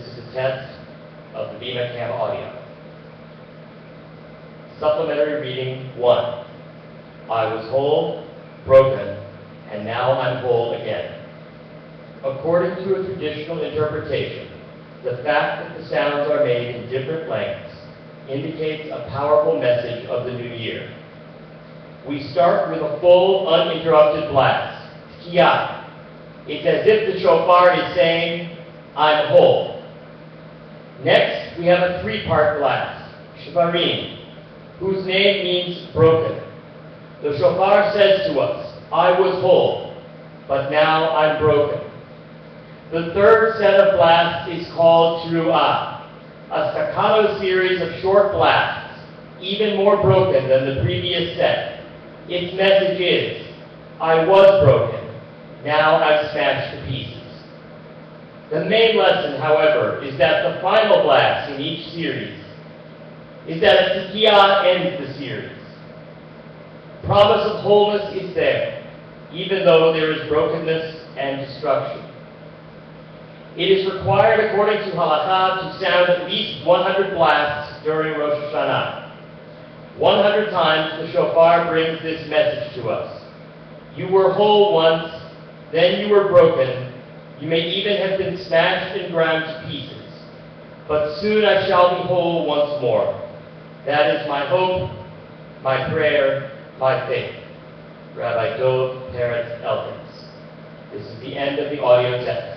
This is a test of the Bima Cam audio. Supplementary reading 1. I was whole, broken, and now I'm whole again. According to a traditional interpretation, the fact that the sounds are made in different lengths indicates a powerful message of the new year. We start with a full, uninterrupted blast, Tkiya. It's as if the shofar is saying, I'm whole. Next, we have a three-part blast, Shvarim, whose name means broken. The shofar says to us, I was whole, but now I'm broken. The third set of blasts is called Teruah, a staccato series of short blasts, even more broken than the previous set. Its message is, I was broken, now I'm smashed to pieces. The main lesson, however, is that the final blast in each series is that a Tkiya ends the series. Promise of wholeness is there, even though there is brokenness and destruction. It is required, according to Halakha, to sound at least 100 blasts during Rosh Hashanah. 100 times the shofar brings this message to us. You were whole once, then you were broken. You may even have been smashed and ground to pieces. But soon I shall be whole once more. That is my hope, my prayer, my faith. Rabbi Dov Peretz Elkins. This is the end of the audio test.